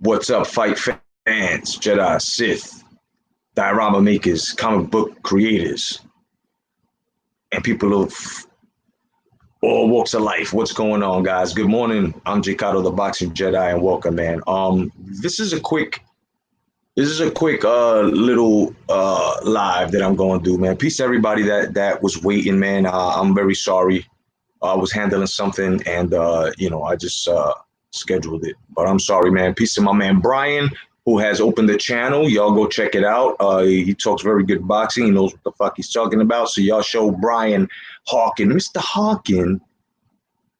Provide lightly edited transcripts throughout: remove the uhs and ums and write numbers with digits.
What's up, fight fans, Jedi, Sith, diorama makers, comic book creators, and people of all walks of life? What's going on, guys? Good morning. I'm Jikato, the Boxing Jedi, and welcome, man. This is a quick, little live that I'm going to do, man. Peace to everybody that was waiting, man. I'm very sorry. I was handling something, and I just scheduled it. But I'm sorry, man. Peace to my man Brian, who has opened the channel. Y'all go check it out. He talks very good boxing. He knows what the fuck he's talking about. So y'all show Brian Hawkin, Mr. Hawkin,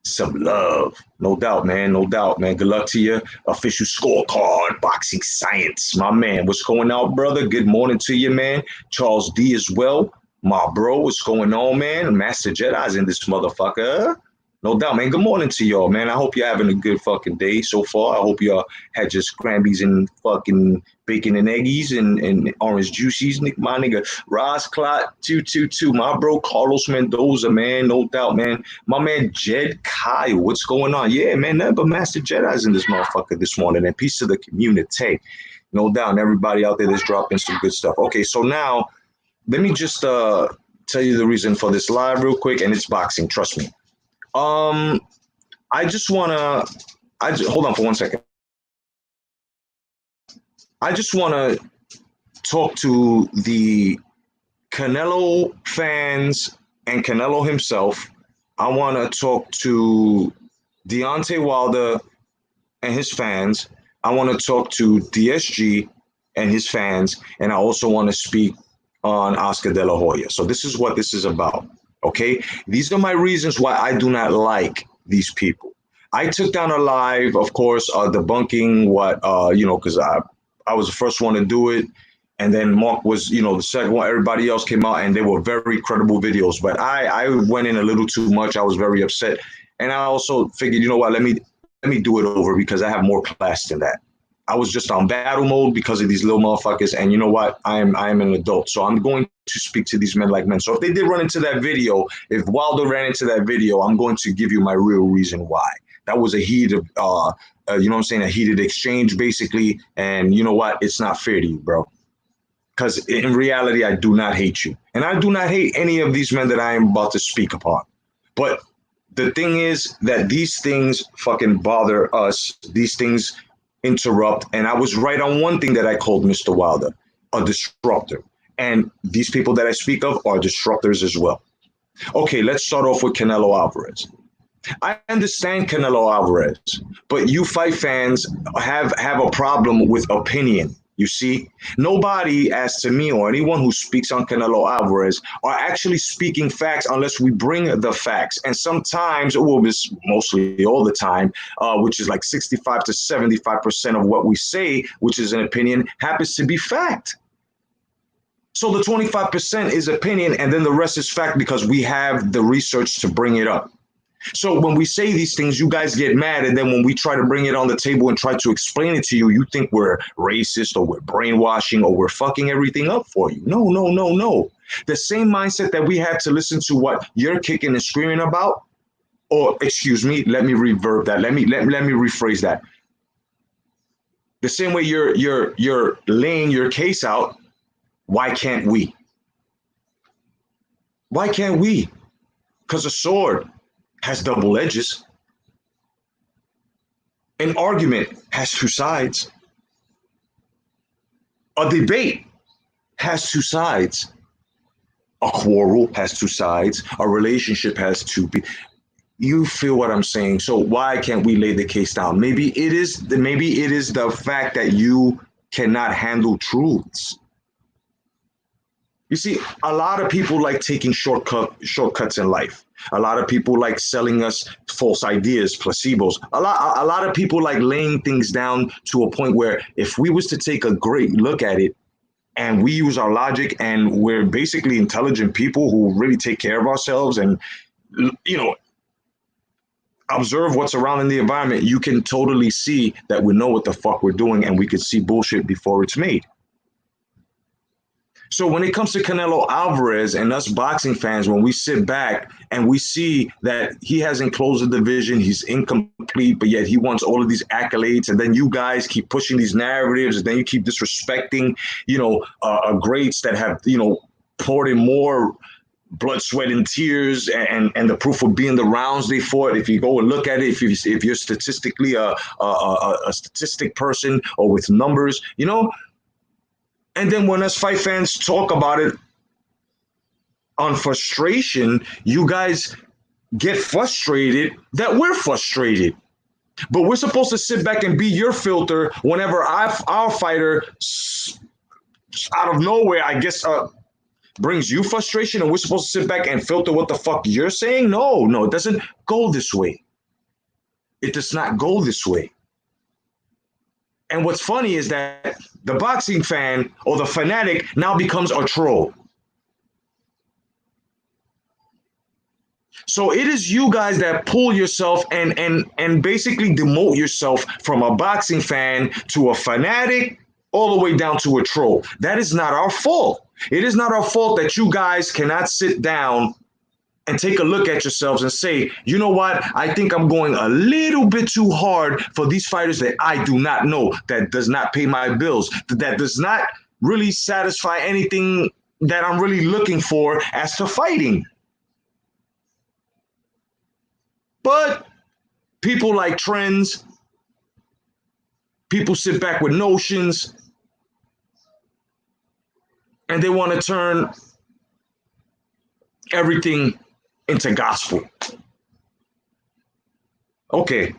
some love. No doubt, man. No doubt, man. Good luck to you. Official scorecard, boxing science. My man, what's going on, brother? Good morning to you, man. Charles D as well. My bro, what's going on, man? Master Jedi's in this motherfucker. No doubt, man. Good morning to y'all, man. I hope you're having a good fucking day so far. I hope y'all had your scrambies and fucking bacon and eggies and orange juices. My nigga, Ross Clot 222. My bro, Carlos Mendoza, man. No doubt, man. My man, Jed Kyle. What's going on? Yeah, man. Nothing but Master Jedi's in this motherfucker this morning. And peace to the community. No doubt. And everybody out there that's dropping some good stuff. Okay, so now let me just tell you the reason for this live real quick, and it's boxing. Trust me. I just wanna. Hold on for 1 second. I just wanna talk to the Canelo fans and Canelo himself. I wanna talk to Deontay Wilder and his fans. I wanna talk to DSG and his fans, and I also want to speak on Oscar De La Hoya. So this is what this is about. Okay, these are my reasons why I do not like these people. I took down a live, of course, debunking what because I was the first one to do it, and then Mark was the second one. Everybody else came out, and they were very credible videos. But I went in a little too much. I was very upset, and I also figured, you know what, let me do it over because I have more class than that. I was just on battle mode because of these little motherfuckers. And you know what? I am an adult. So I'm going to speak to these men like men. So if they did run into that video, if Wilder ran into that video, I'm going to give you my real reason why. That was a heated, a heated exchange, basically. And you know what? It's not fair to you, bro. Because in reality, I do not hate you. And I do not hate any of these men that I am about to speak upon. But the thing is that these things fucking bother us. These things interrupt. And I was right on one thing that I called Mr. Wilder, a disruptor. And these people that I speak of are disruptors as well. Okay, let's start off with Canelo Alvarez. I understand Canelo Alvarez, but you fight fans have a problem with opinion. You see, nobody, as to me or anyone who speaks on Canelo Alvarez, are actually speaking facts unless we bring the facts. And sometimes, well, it's mostly all the time, which is like 65 to 75% of what we say, which is an opinion, happens to be fact. So the 25% is opinion, and then the rest is fact because we have the research to bring it up. So when we say these things, you guys get mad. And then when we try to bring it on the table and try to explain it to you, you think we're racist or we're brainwashing or we're fucking everything up for you. No, no, no, no. The same mindset that we had to listen to what you're kicking and screaming about, or excuse me, let me reverb that. Let me rephrase that. The same way you're laying your case out, why can't we? Why can't we? Because a sword has double edges. An argument has two sides. A debate has two sides. A quarrel has two sides. A relationship has two people. You feel what I'm saying? So why can't we lay the case down? Maybe it is the fact that you cannot handle truths. You see, a lot of people like taking shortcuts in life. A lot of people like selling us false ideas, placebos. A lot of people like laying things down to a point where if we was to take a great look at it and we use our logic and we're basically intelligent people who really take care of ourselves and, observe what's around in the environment, you can totally see that we know what the fuck we're doing and we can see bullshit before it's made. So when it comes to Canelo Alvarez and us boxing fans, when we sit back and we see that he hasn't closed the division, he's incomplete, but yet he wants all of these accolades, and then you guys keep pushing these narratives, and then you keep disrespecting, greats that have, poured in more blood, sweat, and tears, and the proof of being the rounds they fought. If you go and look at it, if you're statistically a statistic person or with numbers, and then when us fight fans talk about it on frustration, you guys get frustrated that we're frustrated. But we're supposed to sit back and be your filter whenever our fighter out of nowhere, I guess, brings you frustration, and we're supposed to sit back and filter what the fuck you're saying? No, it doesn't go this way. It does not go this way. And what's funny is that the boxing fan or the fanatic now becomes a troll. So it is you guys that pull yourself and basically demote yourself from a boxing fan to a fanatic all the way down to a troll. That is not our fault. It is not our fault that you guys cannot sit down and take a look at yourselves and say, you know what? I think I'm going a little bit too hard for these fighters that I do not know, that does not pay my bills, that does not really satisfy anything that I'm really looking for as to fighting. But people like trends, people sit back with notions, and they want to turn everything into gospel. Okay.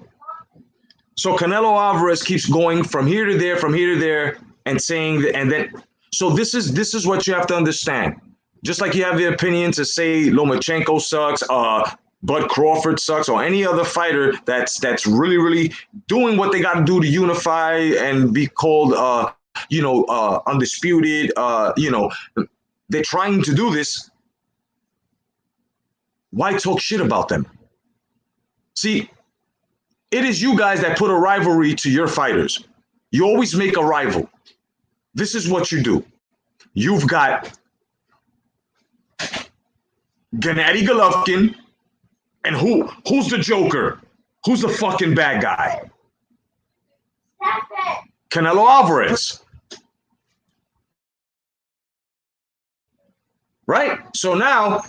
So Canelo Alvarez keeps going from here to there, and saying that, and then, so this is what you have to understand. Just like you have the opinion to say Lomachenko sucks, Bud Crawford sucks, or any other fighter that's really, really doing what they got to do to unify and be called, undisputed. They're trying to do this. Why talk shit about them? See, it is you guys that put a rivalry to your fighters. You always make a rival. This is what you do. You've got Gennady Golovkin, and who's the Joker? Who's the fucking bad guy? Canelo Alvarez. Right? So now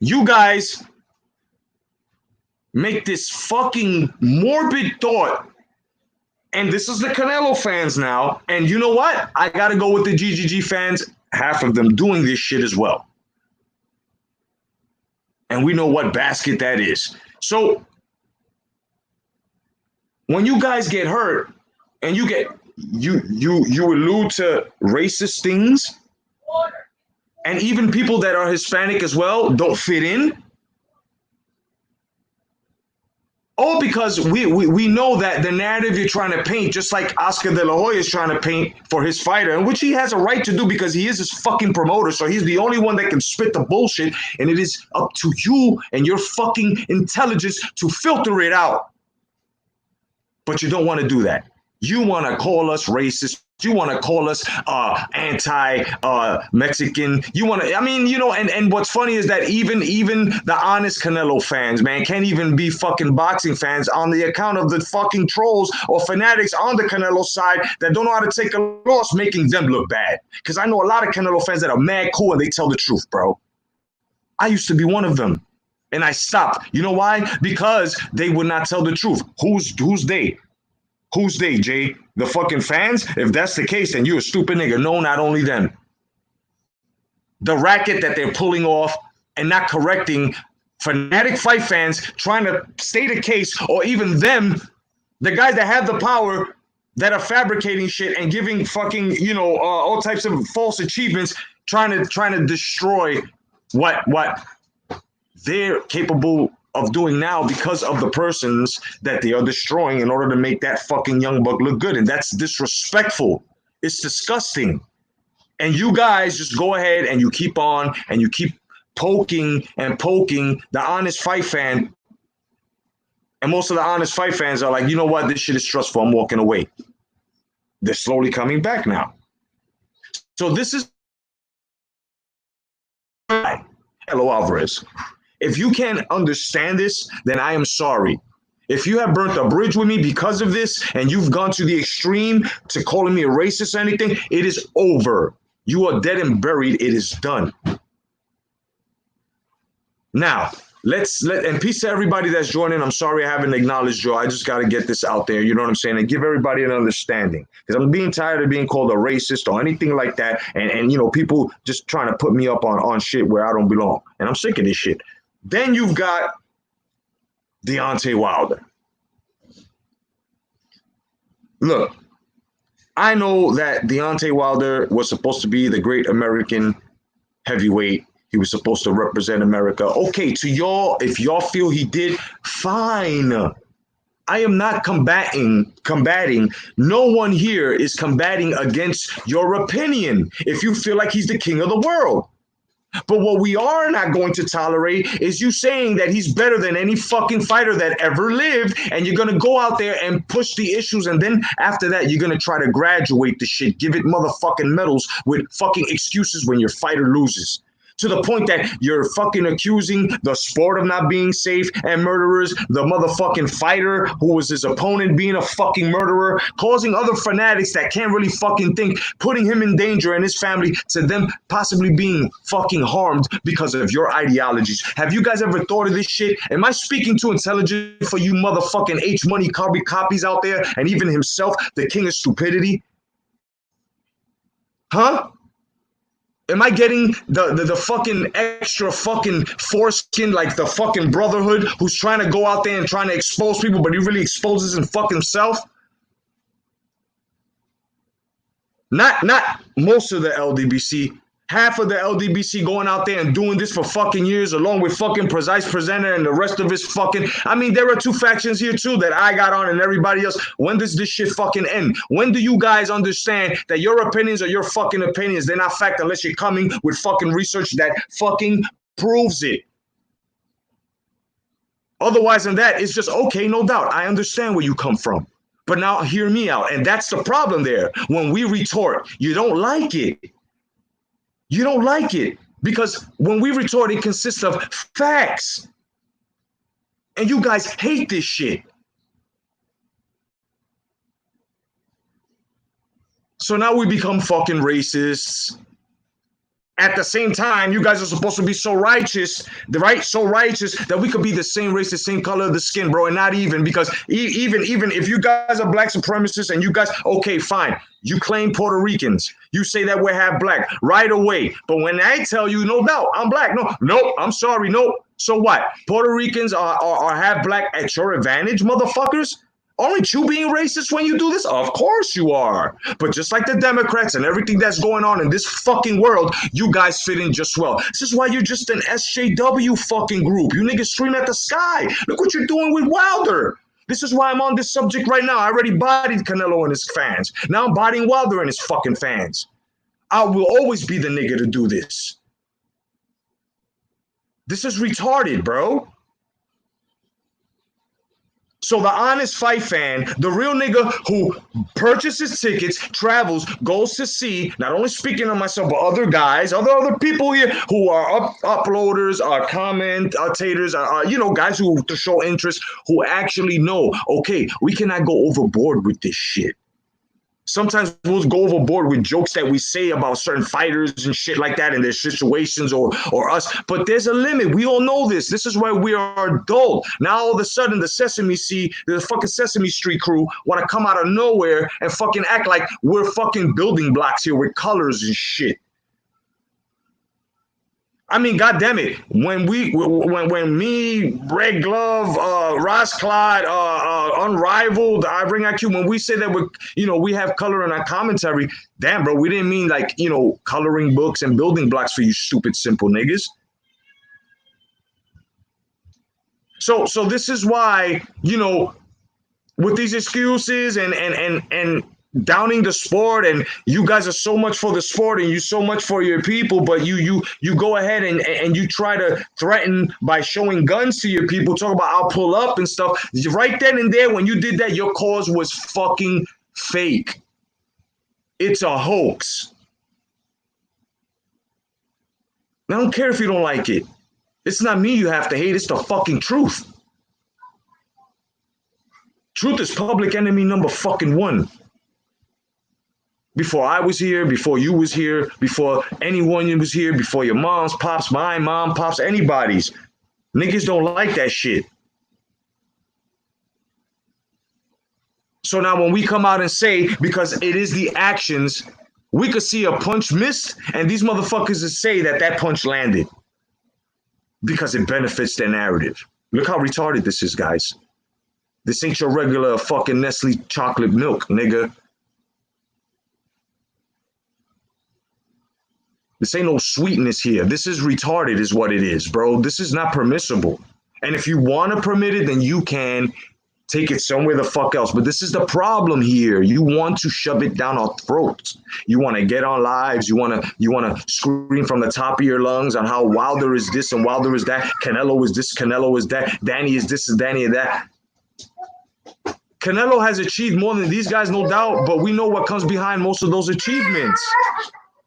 you guys make this fucking morbid thought, and this is the Canelo fans now, and you know what? I gotta go with the GGG fans, half of them doing this shit as well. And we know what basket that is. So when you guys get hurt and you allude to racist things, and even people that are Hispanic as well don't fit in. All because we know that the narrative you're trying to paint, just like Oscar De La Hoya is trying to paint for his fighter, and which he has a right to do because he is his fucking promoter, so he's the only one that can spit the bullshit, and it is up to you and your fucking intelligence to filter it out. But you don't want to do that. You want to call us racist. You want to call us anti-Mexican. You want to, and what's funny is that even the honest Canelo fans, man, can't even be fucking boxing fans on the account of the fucking trolls or fanatics on the Canelo side that don't know how to take a loss, making them look bad. Because I know a lot of Canelo fans that are mad cool and they tell the truth, bro. I used to be one of them. And I stopped. You know why? Because they would not tell the truth. Who's they? Who's they, Jay? The fucking fans? If that's the case, then you're a stupid nigga. No, not only them. The racket that they're pulling off and not correcting fanatic fight fans trying to state a case, or even them, the guys that have the power that are fabricating shit and giving fucking, all types of false achievements, trying to destroy what they're capable of doing now because of the persons that they are destroying in order to make that fucking young buck look good. And that's disrespectful. It's disgusting. And you guys just go ahead and you keep on and you keep poking the honest fight fan. And most of the honest fight fans are like, you know what? This shit is stressful. I'm walking away. They're slowly coming back now. So this is Hello, Alvarez. If you can't understand this, then I am sorry. If you have burnt a bridge with me because of this and you've gone to the extreme to calling me a racist or anything, it is over. You are dead and buried. It is done. Now, and peace to everybody that's joining. I'm sorry I haven't acknowledged Joe. I just got to get this out there. You know what I'm saying? And give everybody an understanding because I'm being tired of being called a racist or anything like that. And people just trying to put me up on shit where I don't belong. And I'm sick of this shit. Then you've got Deontay Wilder. Look, I know that Deontay Wilder was supposed to be the great American heavyweight. He was supposed to represent America. Okay, to y'all, if y'all feel he did, fine. I am not combating. No one here is combating against your opinion if you feel like he's the king of the world. But what we are not going to tolerate is you saying that he's better than any fucking fighter that ever lived, and you're going to go out there and push the issues, and then after that, you're going to try to graduate the shit, give it motherfucking medals with fucking excuses when your fighter loses. To the point that you're fucking accusing the sport of not being safe and murderers, the motherfucking fighter who was his opponent being a fucking murderer, causing other fanatics that can't really fucking think, putting him in danger and his family to them possibly being fucking harmed because of your ideologies. Have you guys ever thought of this shit? Am I speaking too intelligent for you motherfucking H Money copies out there and even himself, the king of stupidity? Huh? Am I getting the fucking extra fucking foreskin like the fucking Brotherhood who's trying to go out there and trying to expose people, but he really exposes and fuck himself? Not most of the LDBC. Half of the LDBC going out there and doing this for fucking years, along with fucking Precise Presenter and the rest of his fucking. I mean, there are two factions here too that I got on and everybody else. When does this shit fucking end? When do you guys understand that your opinions are your fucking opinions? They're not fact unless you're coming with fucking research that fucking proves it. Otherwise than that, it's just okay, no doubt. I understand where you come from. But now hear me out. And that's the problem there. When we retort, you don't like it. You don't like it because when we retort, it consists of facts. And you guys hate this shit. So now we become fucking racists. At the same time, you guys are supposed to be so righteous, right? So righteous that we could be the same race, the same color of the skin, bro, and not even because even if you guys are black supremacists and you guys, okay, fine, you claim Puerto Ricans, you say that we're half black right away, but when I tell you, no doubt, I'm black, no, I'm sorry, no. So what? Puerto Ricans are half black at your advantage, motherfuckers? Aren't you being racist when you do this? Of course you are. But just like the Democrats and everything that's going on in this fucking world, you guys fit in just well. This is why you're just an SJW fucking group. You niggas scream at the sky. Look what you're doing with Wilder. This is why I'm on this subject right now. I already bodied Canelo and his fans. Now I'm bodying Wilder and his fucking fans. I will always be the nigga to do this. This is retarded, bro. So the honest fight fan, the real nigga who purchases tickets, travels, goes to see, not only speaking of myself, but other guys, other people here who are uploaders, are commentators, guys who to show interest, who actually know, okay, we cannot go overboard with this shit. Sometimes we'll go overboard with jokes that we say about certain fighters and shit like that in their situations or us. But there's a limit. We all know this. This is why we are adult. Now all of a sudden the fucking Sesame Street crew want to come out of nowhere and fucking act like we're fucking building blocks here with colors and shit. I mean, goddamn it! When me, Red Glove, Ross Clyde, Unrivaled, Ring IQ, when we say that we have color in our commentary, damn, bro, we didn't mean like coloring books and building blocks for you stupid simple niggas. So this is why with these excuses and downing the sport, and you guys are so much for the sport and you so much for your people, but you go ahead and you try to threaten by showing guns to your people, talk about I'll pull up and stuff. Right then and there, when you did that, your cause was fucking fake. It's a hoax. I don't care if you don't like it. It's not me you have to hate, it's the fucking truth. Truth is public enemy number fucking one. Before I was here, before you was here, before anyone was here, before your mom's, pops, my mom, pops, anybody's. Niggas don't like that shit. So now when we come out and say, because it is the actions, we could see a punch missed, and these motherfuckers would say that that punch landed because it benefits their narrative. Look how retarded this is, guys. This ain't your regular fucking Nestle chocolate milk, nigga. This ain't no sweetness here. This is retarded is what it is, bro. This is not permissible. And if you want to permit it, then you can take it somewhere the fuck else. But this is the problem here. You want to shove it down our throats. You want to get on lives. You want to scream from the top of your lungs on how Wilder is this and Wilder is that. Canelo is this, Canelo is that. Danny is this, and Danny is that. Canelo has achieved more than these guys, no doubt, but we know what comes behind most of those achievements.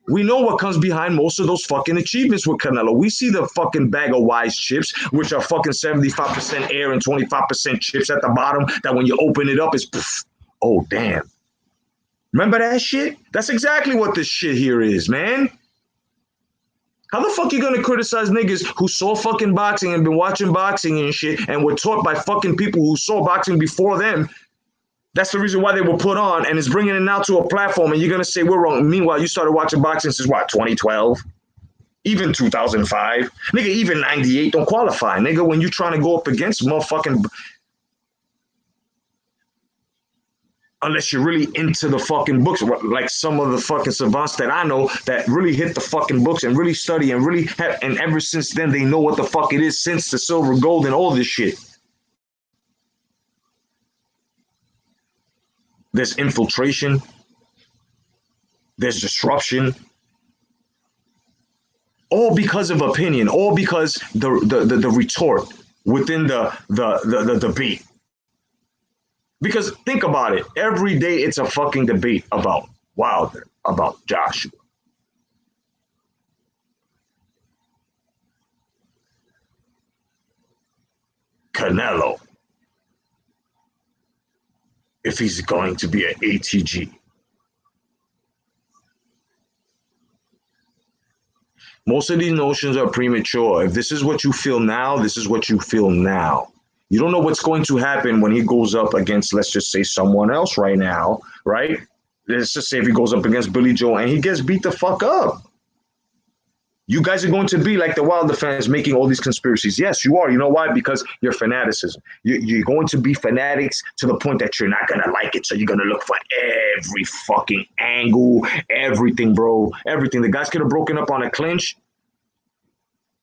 We know what comes behind most of those fucking achievements with Canelo. We see the fucking bag of Wise chips, which are fucking 75% air and 25% chips at the bottom, that when you open it up, it's poof. Oh, damn. Remember that shit? That's exactly what this shit here is, man. How the fuck you gonna criticize niggas who saw fucking boxing and been watching boxing and shit and were taught by fucking people who saw boxing before them? That's the reason why they were put on, and it's bringing it now to a platform, and you're going to say we're wrong. Meanwhile, you started watching boxing since what, 2012? Even 2005? Nigga, even 98 don't qualify. Nigga, when you're trying to go up against motherfucking... Unless you're really into the fucking books, like some of the fucking savants that I know that really hit the fucking books and really study and really have, and ever since then they know what the fuck it is since the silver, gold, and all this shit. There's infiltration. There's disruption. All because of opinion. All because the retort within the debate. Because think about it. Every day it's a fucking debate about Wilder, about Joshua. Canelo. If he's going to be an ATG. Most of these notions are premature. If this is what you feel now, this is what you feel now. You don't know what's going to happen when he goes up against, let's just say, someone else right now, right? Let's just say if he goes up against Billy Joe and he gets beat the fuck up. You guys are going to be like the Wilder fans making all these conspiracies. Yes, you are. You know why? Because you're fanaticism. You're going to be fanatics to the point that you're not going to like it. So you're going to look for every fucking angle, everything, bro. Everything. The guys could have broken up on a clinch.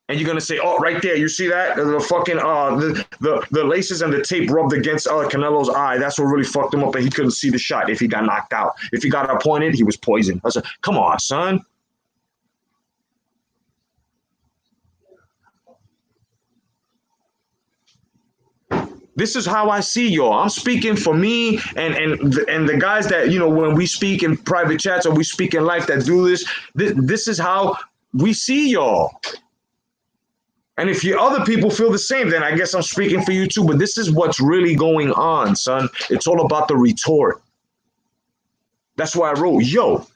And you're going to say, oh, right there, you see that? The fucking, the laces and the tape rubbed against Canelo's eye. That's what really fucked him up. And he couldn't see the shot if he got knocked out. If he got appointed, he was poisoned. I said, come on, son. This is how I see y'all. I'm speaking for me and the guys that, you know, when we speak in private chats or we speak in life that do this, this is how we see y'all. And if you other people feel the same, then I guess I'm speaking for you too. But this is what's really going on, son. It's all about the retort. That's why I wrote, yo.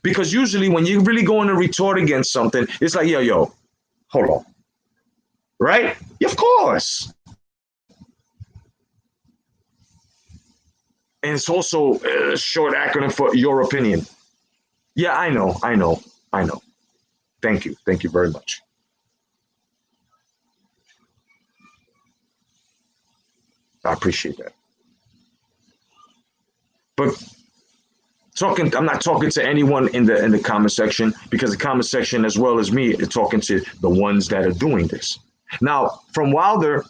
Because usually when you really go in a retort against something, it's like, yo, hold on. Right? Yeah, of course. And it's also a short acronym for your opinion. Yeah, I know. Thank you. Thank you very much. I appreciate that. But I'm not talking to anyone in the comment section, because the comment section, as well as me, is talking to the ones that are doing this. Now, from Wilder,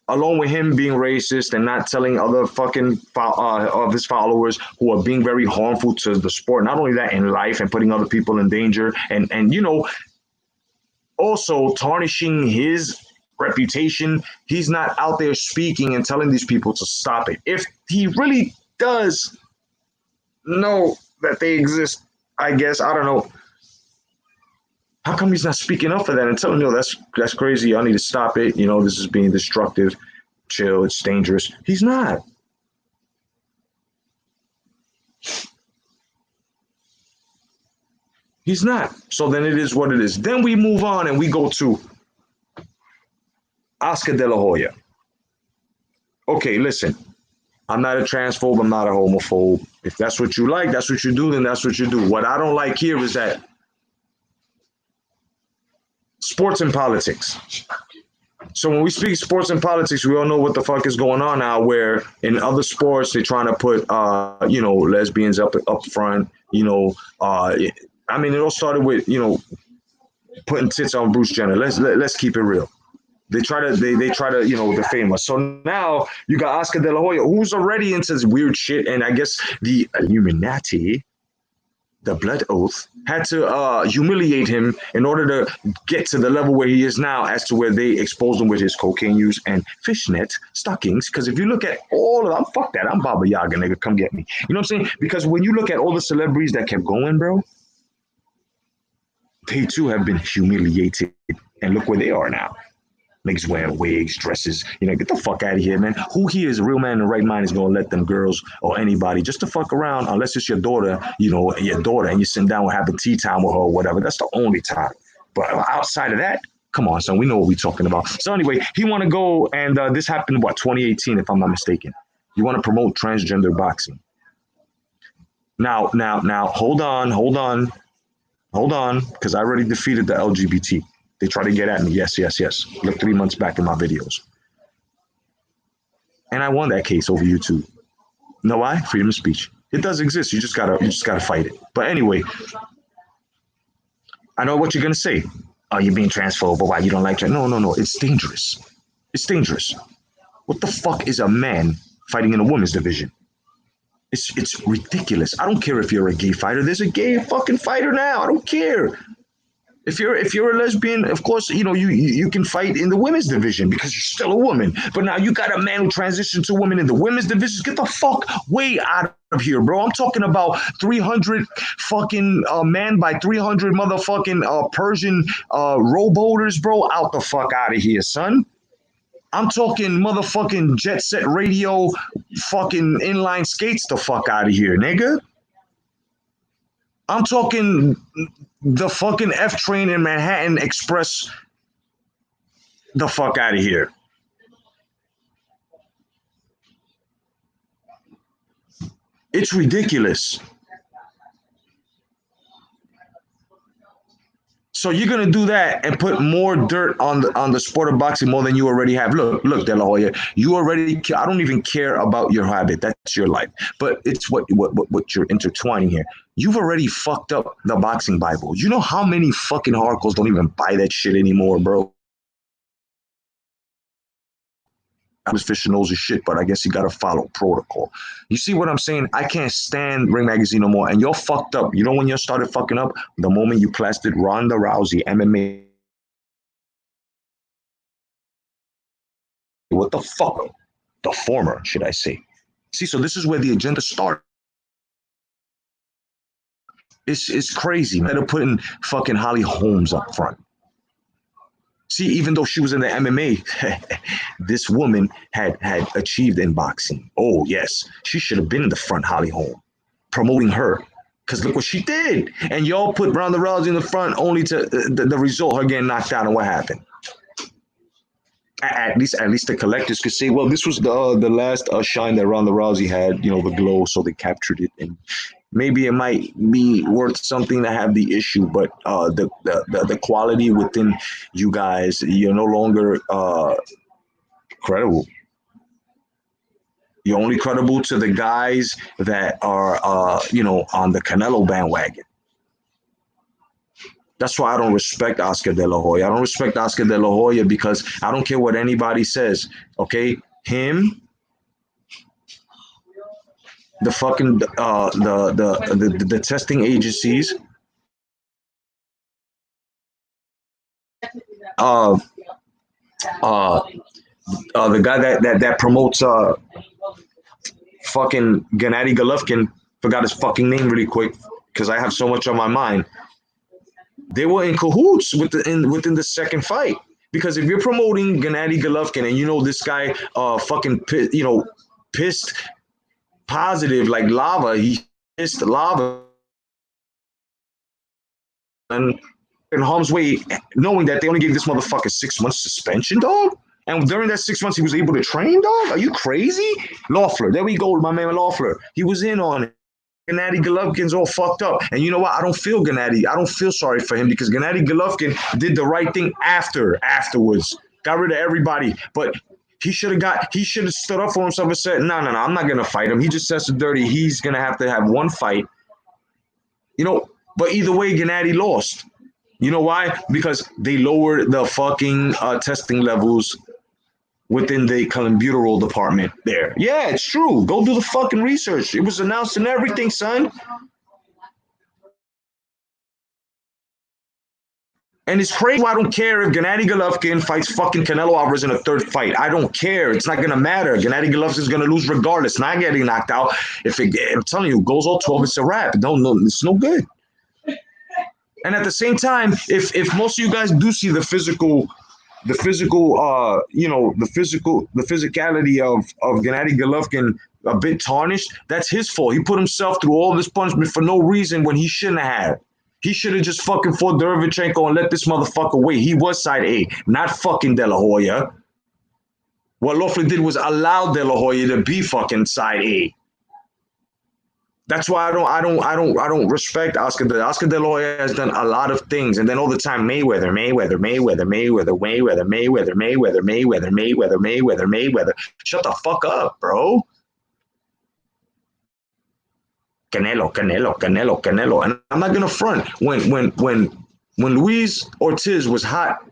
along with him being racist and not telling other fucking of his followers who are being very harmful to the sport, not only that, in life, and putting other people in danger, and you know, also tarnishing his reputation. He's not out there speaking and telling these people to stop it. If he really does know that they exist, I guess, I don't know How come he's not speaking up for that and telling you that's crazy? I need to stop it. This is being destructive. Chill. It's dangerous. He's not. He's not. So then it is what it is. Then we move on and we go to Oscar De La Hoya. Okay, listen. I'm not a transphobe. I'm not a homophobe. If that's what you like, that's what you do, then that's what you do. What I don't like here is that sports and politics. So when we speak sports and politics, we all know what the fuck is going on now. Where in other sports they're trying to put, lesbians up front. I mean, it all started with putting tits on Bruce Jenner. Let's keep it real. They try to defame us. So now you got Oscar De La Hoya, who's already into this weird shit, and I guess the Illuminati, the Blood Oath, had to humiliate him in order to get to the level where he is now, as to where they exposed him with his cocaine use and fishnet stockings. Because if you look at all of them, fuck that, I'm Baba Yaga, nigga, come get me. You know what I'm saying? Because when you look at all the celebrities that kept going, bro, they too have been humiliated, and look where they are now. Niggas wearing wigs, dresses. Get the fuck out of here, man. Who here is a real man in the right mind is gonna let them girls or anybody just to fuck around, unless it's your daughter, and you sit down and have a tea time with her or whatever. That's the only time. But outside of that, come on, son, we know what we're talking about. So anyway, he want to go, and this happened, 2018, if I'm not mistaken. You want to promote transgender boxing. Now, hold on, because I already defeated the LGBT. They try to get at me. Yes. Look 3 months back in my videos. And I won that case over YouTube. Know why? Freedom of speech. It does exist. You just gotta fight it. But anyway, I know what you're gonna say. Oh, you're being transphobic. Why you don't like trans? No. It's dangerous. It's dangerous. What the fuck is a man fighting in a women's division? It's ridiculous. I don't care if you're a gay fighter. There's a gay fucking fighter now. I don't care. If you're a lesbian, of course, you can fight in the women's division because you're still a woman. But now you got a man who transitioned to women in the women's division. Get the fuck way out of here, bro. I'm talking about 300 fucking man by 300 motherfucking Persian rowboaters, bro. Out the fuck out of here, son. I'm talking motherfucking jet set radio, fucking inline skates the fuck out of here, nigga. I'm talking the fucking F train in Manhattan Express the fuck out of here. It's ridiculous. So you're gonna do that and put more dirt on the sport of boxing more than you already have. Look, De La Hoya, you already. I don't even care about your habit. That's your life. But it's what you're intertwining here. You've already fucked up the boxing Bible. You know how many fucking hardcores don't even buy that shit anymore, bro? I was fishing knows his shit, but I guess you gotta follow protocol. You see what I'm saying? I can't stand Ring Magazine no more, and you're fucked up. You know when you started fucking up? The moment you plastered Ronda Rousey, MMA. What the fuck? The former, should I say? See, so this is where the agenda started. It's crazy, man. They're putting fucking Holly Holmes up front. See, even though she was in the MMA, this woman had achieved in boxing. Oh, yes. She should have been in the front, Holly Holm, promoting her. Because look what she did. And y'all put Ronda Rousey in the front only to the result, her getting knocked out. And what happened? At least the collectors could say, well, this was the last shine that Ronda Rousey had, the glow, so they captured it. And maybe it might be worth something to have the issue, but the quality within you guys, you're no longer credible. You're only credible to the guys that are, on the Canelo bandwagon. That's why I don't respect Oscar De La Hoya. I don't respect Oscar De La Hoya because I don't care what anybody says. Okay, him, the fucking the testing agencies, the guy that promotes fucking Gennady Golovkin. Forgot his fucking name really quick because I have so much on my mind. They were in cahoots within the second fight. Because if you're promoting Gennady Golovkin and you know this guy fucking pissed positive like lava, he pissed lava and in harm's way, knowing that they only gave this motherfucker 6 months suspension, dog. And during that 6 months, he was able to train, dog. Are you crazy? Loeffler, there we go, my man Loeffler. He was in on it. Gennady Golovkin's all fucked up. And you know what? I don't feel Gennady. I don't feel sorry for him because Gennady Golovkin did the right thing afterwards. Got rid of everybody. But he should have stood up for himself and said, no, I'm not gonna fight him. He just says it dirty. He's gonna have to have one fight. But either way, Gennady lost. You know why? Because they lowered the fucking testing levels within the clenbuterol department there. Yeah, it's true. Go do the fucking research. It was announced and everything, son. And it's crazy. I don't care if Gennady Golovkin fights fucking Canelo Alvarez in a third fight. I don't care. It's not going to matter. Gennady Golovkin is going to lose regardless. Not getting knocked out. I'm telling you, it goes all 12, it's a wrap. No, it's no good. And at the same time, if most of you guys do see the physicality of Gennady Golovkin a bit tarnished, that's his fault. He put himself through all this punishment for no reason when he shouldn't have. He should have just fucking fought Derevchenko and let this motherfucker wait. He was side A, not fucking De La Hoya. What Loeffler did was allow De La Hoya to be fucking side A. That's why I don't respect Oscar. Oscar De La Hoya has done a lot of things, and then all the time Mayweather. Shut the fuck up, bro. Canelo. And I'm not gonna front. When Luis Ortiz was hot,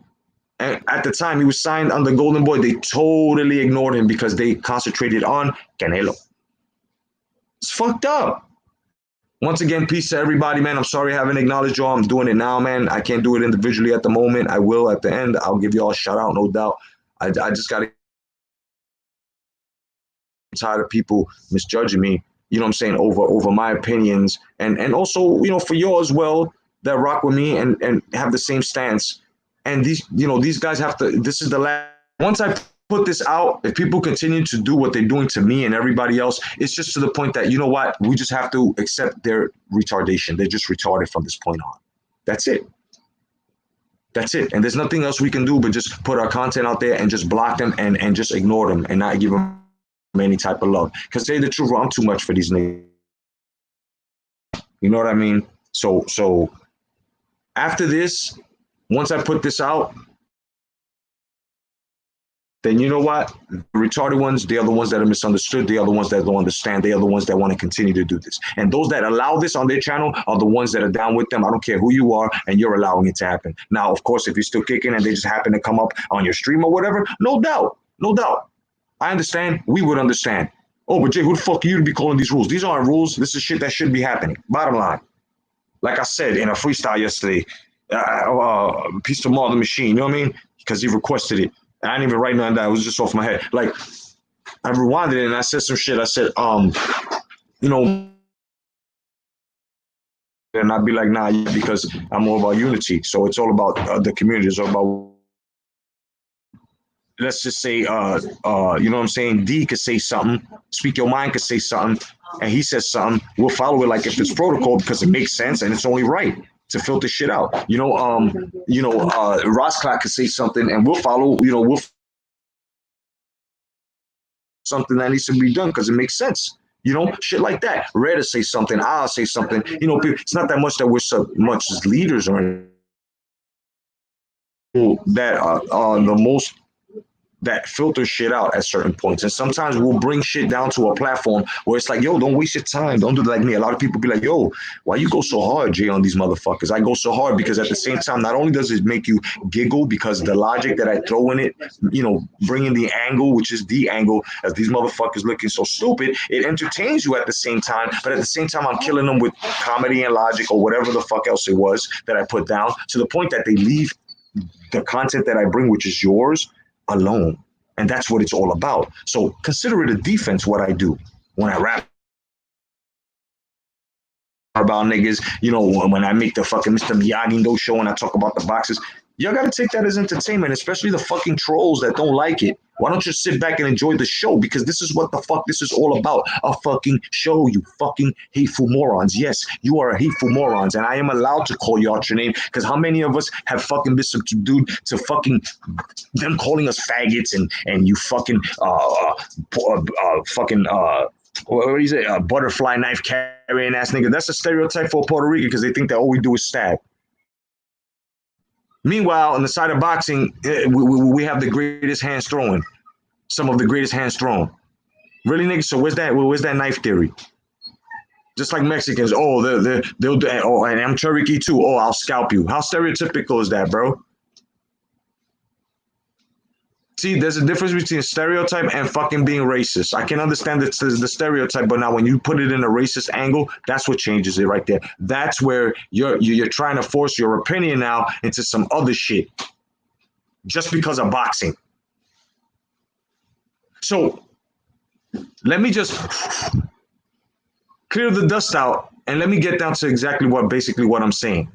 and at the time he was signed under Golden Boy, they totally ignored him because they concentrated on Canelo. It's fucked up. Once again, peace to everybody, man. I'm sorry I haven't acknowledged y'all. I'm doing it now, man. I can't do it individually at the moment. I will at the end. I'll give y'all a shout out, no doubt. I just got to tired of people misjudging me, you know what I'm saying, over my opinions. And also, for you as well that rock with me and have the same stance. And these guys have to, this is the last, once I put this out, if people continue to do what they're doing to me and everybody else, it's just to the point that, you know what, we just have to accept their retardation. They're just retarded from this point on. That's it. And there's nothing else we can do but just put our content out there and just block them and just ignore them and not give them any type of love. Because say the truth, I'm too much for these niggas. You know what I mean? So after this, once I put this out, then you know what? The retarded ones, they are the ones that are misunderstood. They are the ones that don't understand. They are the ones that want to continue to do this. And those that allow this on their channel are the ones that are down with them. I don't care who you are, and you're allowing it to happen. Now, of course, if you're still kicking and they just happen to come up on your stream or whatever, no doubt. I understand. We would understand. Oh, but Jay, who the fuck are you to be calling these rules? These aren't rules. This is shit that should be happening. Bottom line. Like I said in a freestyle yesterday, Peace to Marlon Machine, you know what I mean? Because he requested it. I didn't even write nothing down. It was just off my head. Like, I rewinded it and I said some shit. I said, and I'd be like, nah, because I'm all about unity. So it's all about the community. It's all about, let's just say, you know what I'm saying? D could say something. Speak Your Mind could say something. And he says something. We'll follow it like if it's protocol because it makes sense and it's only right to filter shit out. Ross Clark could say something and we'll follow, something that needs to be done because it makes sense. Shit like that. Red to say something, I'll say something. It's not that much that we're so much as leaders or that are the most that filter shit out at certain points. And sometimes we'll bring shit down to a platform where it's like, yo, don't waste your time. Don't do it like me. A lot of people be like, yo, why you go so hard, Jay, on these motherfuckers? I go so hard because at the same time, not only does it make you giggle because the logic that I throw in it, bringing the angle, which is the angle, as these motherfuckers looking so stupid, it entertains you at the same time. But at the same time, I'm killing them with comedy and logic or whatever the fuck else it was that I put down to the point that they leave the content that I bring, which is yours, alone. And that's what it's all about. So consider it a defense what I do when I rap about niggas. You know, when I make the fucking Mr. Miyagi-Do show and I talk about the boxers, y'all gotta take that as entertainment, especially the fucking trolls that don't like it. Why don't you sit back and enjoy the show? Because this is what the fuck this is all about. A fucking show, you fucking hateful morons. Yes, you are hateful morons, and I am allowed to call you out your name, because how many of us have fucking been subdued to fucking them calling us faggots and you fucking fucking what do you say, butterfly knife carrying ass nigga. That's a stereotype for Puerto Rico, because they think that all we do is stab. Meanwhile, on the side of boxing, we have the greatest hands throwing, some of the greatest hands thrown. Really, nigga? So where's that knife theory? Just like Mexicans, they'll do, oh, and I'm Cherokee too. Oh, I'll scalp you. How stereotypical is that, bro? See, there's a difference between stereotype and fucking being racist. I can understand the stereotype, but now when you put it in a racist angle, that's what changes it right there. That's where you're trying to force your opinion now into some other shit just because of boxing. So let me just clear the dust out and let me get down to exactly what I'm saying.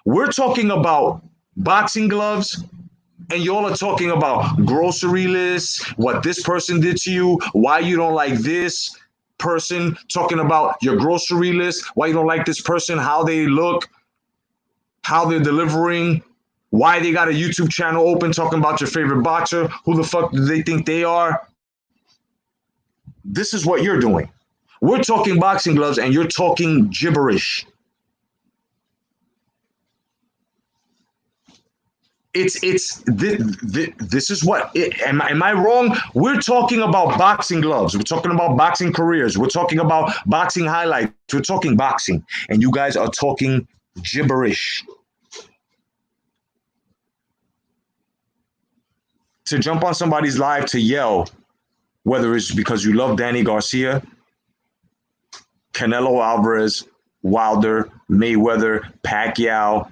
We're talking about boxing gloves, and y'all are talking about grocery lists, what this person did to you, why you don't like this person, talking about your grocery list, why you don't like this person, how they look, how they're delivering, why they got a YouTube channel open, talking about your favorite boxer, who the fuck do they think they are? This is what you're doing. We're talking boxing gloves and you're talking gibberish. This is what am I wrong? We're talking about boxing gloves. We're talking about boxing careers. We're talking about boxing highlights. We're talking boxing, and you guys are talking gibberish. To jump on somebody's live to yell, whether it's because you love Danny Garcia, Canelo Alvarez, Wilder, Mayweather, Pacquiao,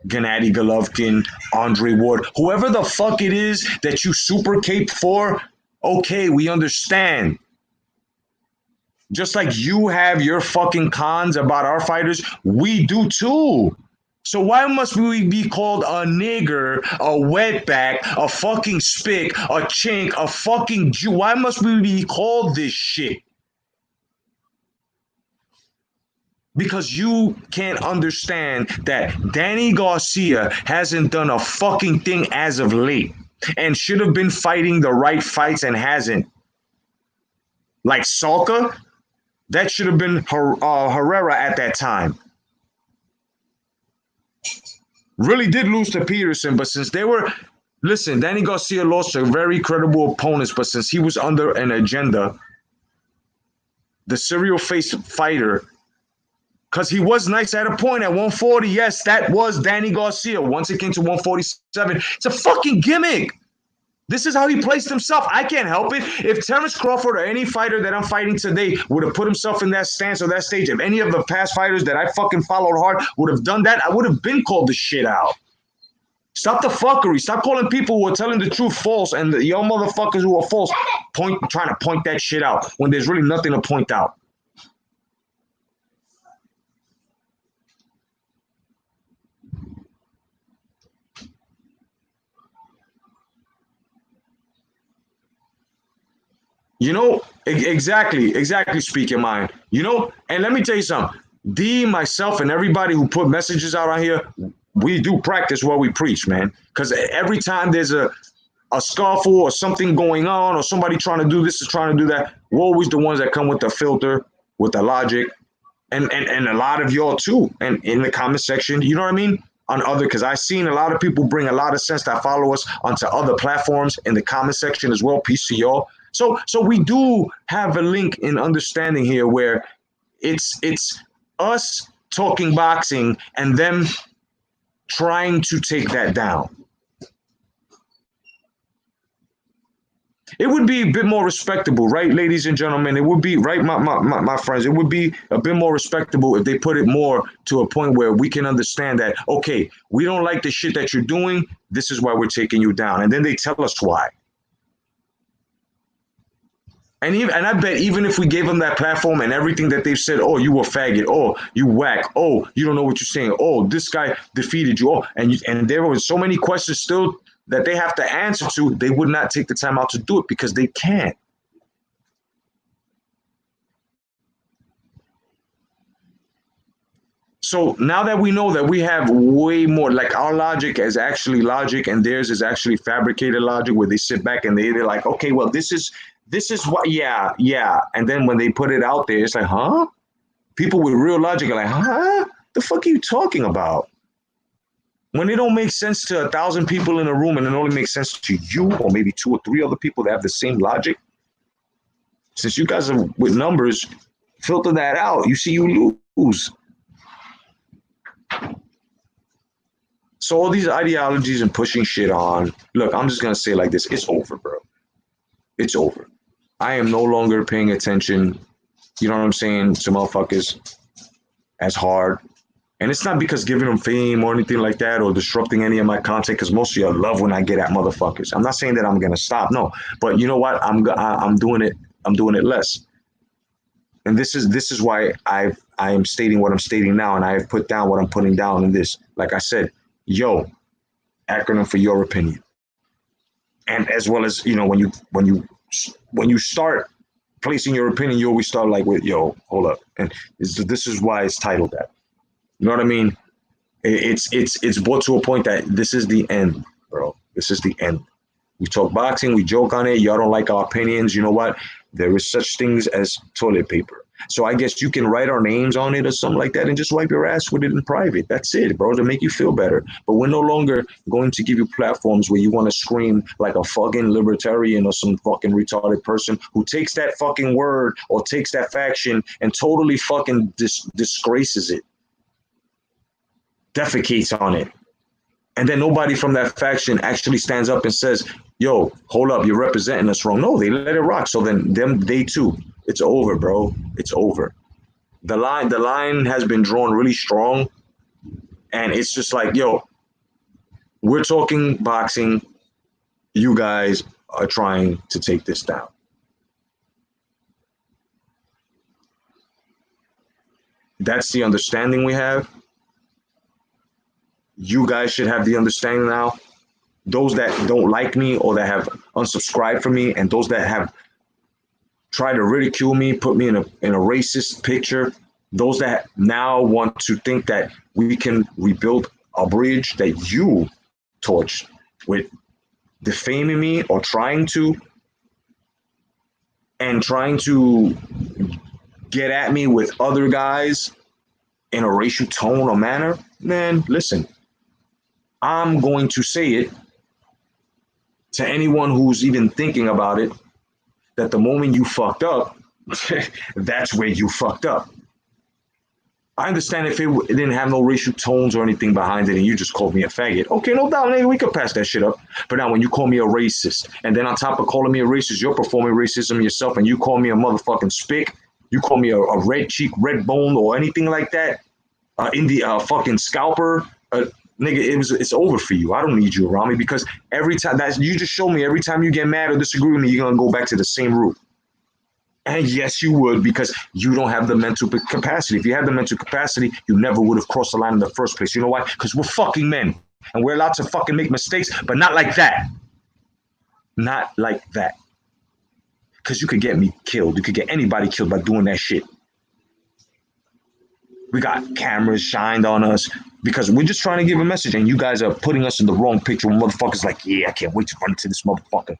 Gennady Golovkin, Andre Ward, whoever the fuck it is that you super cape for, okay, we understand. Just like you have your fucking cons about our fighters, we do too. So why must we be called a nigger, a wetback, a fucking spick, a chink, a fucking Jew? Why must we be called this shit? Because you can't understand that Danny Garcia hasn't done a fucking thing as of late and should have been fighting the right fights and hasn't. Like Salka, that should have been Herrera at that time. Really did lose to Peterson, but since they were, listen, Danny Garcia lost to very credible opponents, but since he was under an agenda, the serial face fighter, because he was nice at a point at 140. Yes, that was Danny Garcia. Once it came to 147, it's a fucking gimmick. This is how he placed himself. I can't help it. If Terrence Crawford or any fighter that I'm fighting today would have put himself in that stance or that stage, if any of the past fighters that I fucking followed hard would have done that, I would have been called the shit out. Stop the fuckery. Stop calling people who are telling the truth false, and the young motherfuckers who are false trying to point that shit out when there's really nothing to point out. You know, exactly, speak your mind. You know, and let me tell you something. D, myself, and everybody who put messages out on here, we do practice what we preach, man. Because every time there's a scuffle or something going on or somebody trying to do this or trying to do that, we're always the ones that come with the filter, with the logic, and a lot of y'all too. And in the comment section, you know what I mean? On other, because I've seen a lot of people bring a lot of sense that follow us onto other platforms in the comment section as well. Peace to y'all. So we do have a link in understanding here where it's us talking boxing and them trying to take that down. It would be a bit more respectable, right, ladies and gentlemen? It would be, right, my friends, it would be a bit more respectable if they put it more to a point where we can understand that, okay, we don't like the shit that you're doing. This is why we're taking you down. And then they tell us why. And I bet even if we gave them that platform and everything that they've said, oh, you were faggot, oh, you whack, oh, you don't know what you're saying, oh, this guy defeated you, oh, and there were so many questions still that they have to answer to, they would not take the time out to do it because they can't. So now that we know that we have way more, like our logic is actually logic and theirs is actually fabricated logic where they sit back and they're like, okay, well, this is what, yeah, yeah. And then when they put it out there, it's like, huh? People with real logic are like, huh? The fuck are you talking about? When it don't make sense to 1,000 people in a room and it only makes sense to you or maybe 2 or 3 other people that have the same logic, since you guys are with numbers, filter that out. You see, you lose. So all these ideologies and pushing shit on, look, I'm just gonna say it like this: it's over, bro. It's over. I am no longer paying attention. You know what I'm saying to motherfuckers as hard. And it's not because giving them fame or anything like that or disrupting any of my content, because most of y'all love when I get at motherfuckers. I'm not saying that I'm gonna stop, no. But you know what? I'm doing it. I'm doing it less. And this is why I am stating what I'm stating now, and I have put down what I'm putting down in this. Like I said, yo, acronym for your opinion, and as well as when you start placing your opinion, you always start like with yo, hold up, and this is why it's titled that. You know what I mean? It's brought to a point that this is the end, bro. This is the end. We talk boxing, we joke on it. Y'all don't like our opinions. You know what? There is such things as toilet paper. So I guess you can write our names on it or something like that and just wipe your ass with it in private. That's it, bro, to make you feel better. But we're no longer going to give you platforms where you want to scream like a fucking libertarian or some fucking retarded person who takes that fucking word or takes that faction and totally fucking disgraces it, defecates on it. And then nobody from that faction actually stands up and says, yo, hold up, you're representing us wrong. No, they let it rock. So then they too, it's over, bro. It's over. The line has been drawn really strong. And it's just like, yo, we're talking boxing. You guys are trying to take this down. That's the understanding we have. You guys should have the understanding now. Those that don't like me or that have unsubscribed from me, and those that have tried to ridicule me, put me in a racist picture, those that now want to think that we can rebuild a bridge that you torched with defaming me or trying to get at me with other guys in a racial tone or manner, man, listen, I'm going to say it to anyone who's even thinking about it, that the moment you fucked up, that's where you fucked up. I understand if it didn't have no racial tones or anything behind it and you just called me a faggot. Okay, no doubt, nigga, we could pass that shit up. But now when you call me a racist, and then on top of calling me a racist, you're performing racism yourself and you call me a motherfucking spick, you call me a red cheek, red bone, or anything like that, fucking scalper, nigga, it's over for you. I don't need you around me because every time that you just show me, every time you get mad or disagree with me, you're gonna go back to the same route. And yes, you would, because you don't have the mental capacity. If you had the mental capacity, you never would have crossed the line in the first place. You know why? Because we're fucking men and we're allowed to fucking make mistakes, but not like that. Not like that. Because you could get me killed. You could get anybody killed by doing that shit. We got cameras shined on us because we're just trying to give a message, and you guys are putting us in the wrong picture. Motherfuckers like, yeah, I can't wait to run into this motherfucker.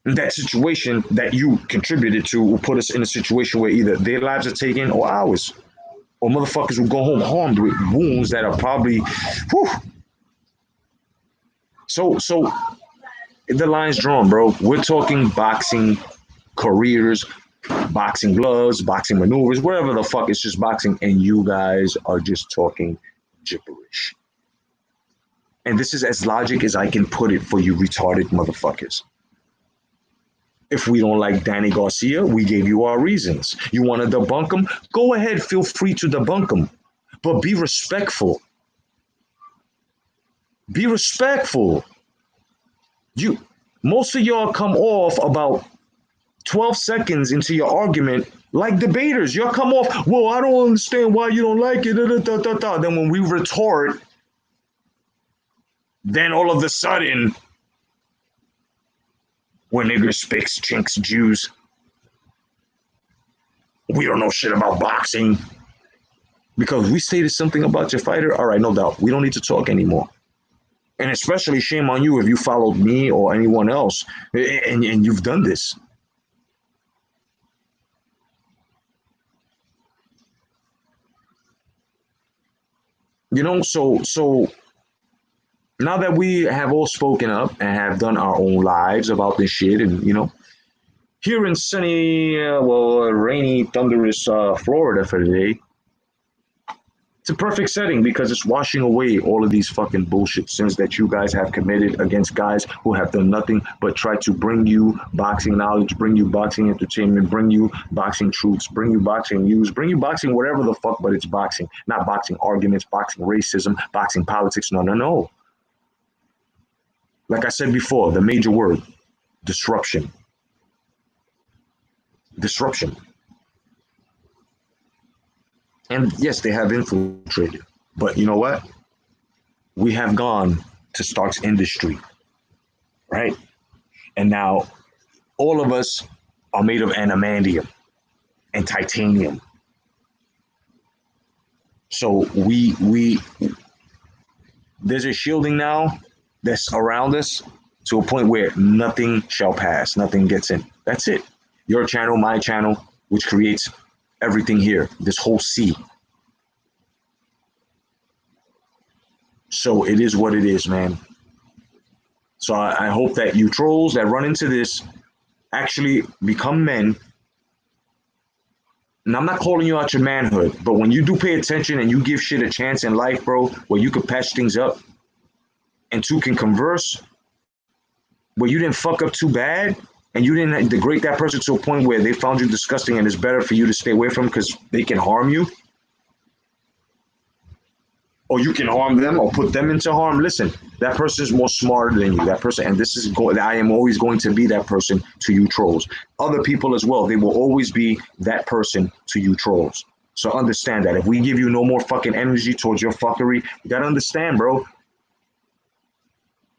And that situation that you contributed to will put us in a situation where either their lives are taken or ours. Or motherfuckers will go home harmed with wounds that are probably, whew. So the line's drawn, bro. We're talking boxing careers, boxing gloves, boxing maneuvers, whatever the fuck. It's just boxing, and you guys are just talking gibberish. And this is as logic as I can put it for you retarded motherfuckers. If we don't like Danny Garcia, we gave you our reasons. You want to debunk him? Go ahead, feel free to debunk him. But be respectful. Be respectful. Most of y'all come off about 12 seconds into your argument like debaters. Y'all come off, well, I don't understand why you don't like it. Da, da, da, da. Then when we retort, then all of a sudden, we're niggers, spics, chinks, Jews. We don't know shit about boxing. Because we stated something about your fighter, all right, no doubt. We don't need to talk anymore. And especially shame on you if you followed me or anyone else and you've done this. You know, so now that we have all spoken up and have done our own lives about this shit, and here in sunny, rainy, thunderous Florida for today, it's a perfect setting because it's washing away all of these fucking bullshit sins that you guys have committed against guys who have done nothing but try to bring you boxing knowledge, bring you boxing entertainment, bring you boxing truths, bring you boxing news, bring you boxing whatever the fuck, but it's boxing, not boxing arguments, boxing racism, boxing politics. No, no, no. Like I said before, the major word, disruption. Disruption. And yes, they have infiltrated. But you know what? We have gone to Stark's Industry, right? And now all of us are made of adamantium and titanium. So there's a shielding now that's around us to a point where nothing shall pass, nothing gets in. That's it. Your channel, my channel, which creates everything here, this whole sea. So it is what it is, man. So I hope that you trolls that run into this actually become men. And I'm not calling you out your manhood, but when you do pay attention and you give shit a chance in life, bro, where you could patch things up and two can converse, where you didn't fuck up too bad, and you didn't degrade that person to a point where they found you disgusting and it's better for you to stay away from because they can harm you, or you can harm them or put them into harm. Listen, that person is more smarter than you. That person, and this is I am always going to be that person to you trolls. Other people as well, they will always be that person to you trolls. So understand that. If we give you no more fucking energy towards your fuckery, you gotta understand, bro.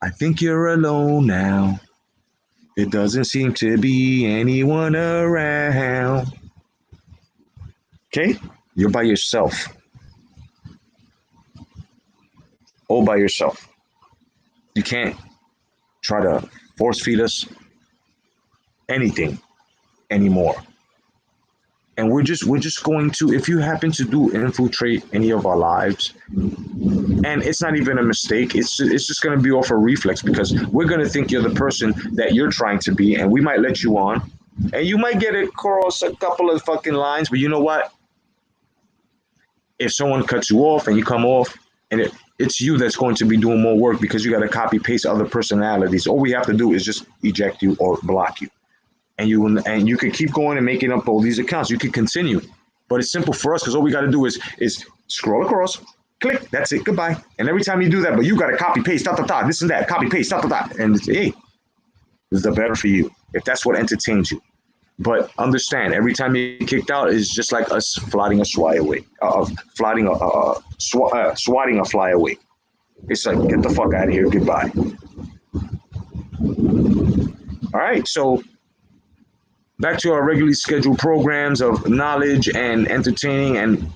I think you're alone now. It doesn't seem to be anyone around. Okay? You're by yourself. All by yourself. You can't try to force feed us anything anymore. And we're just going to, if you happen to do infiltrate any of our lives, and it's not even a mistake, it's just going to be off a reflex because we're going to think you're the person that you're trying to be, and we might let you on, and you might get across a couple of fucking lines, but you know what? If someone cuts you off and you come off, and it's you that's going to be doing more work because you got to copy paste other personalities. All we have to do is just eject you or block you. And you can keep going and making up all these accounts. You can continue, but it's simple for us because all we got to do is scroll across, click, that's it, goodbye. And every time you do that, but you got to copy paste, this and that, copy paste, and hey, this is the better for you if that's what entertains you. But understand, every time you get kicked out is just like us swatting a fly away, swatting a fly away. It's like, get the fuck out of here, goodbye. All right, so back to our regularly scheduled programs of knowledge and entertaining and,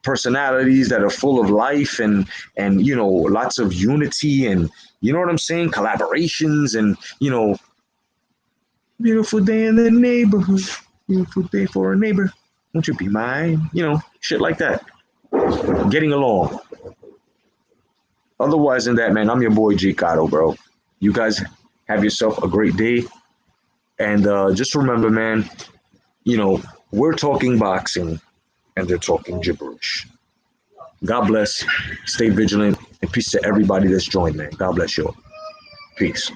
personalities that are full of life and, lots of unity and, you know what I'm saying? Collaborations and, beautiful day in the neighborhood, beautiful day for a neighbor. Won't you be mine? Shit like that. Getting along. Otherwise than that, man, I'm your boy G Cotto, bro. You guys have yourself a great day. And just remember, man, we're talking boxing and they're talking gibberish. God bless. Stay vigilant. And peace to everybody that's joined, man. God bless you all. Peace.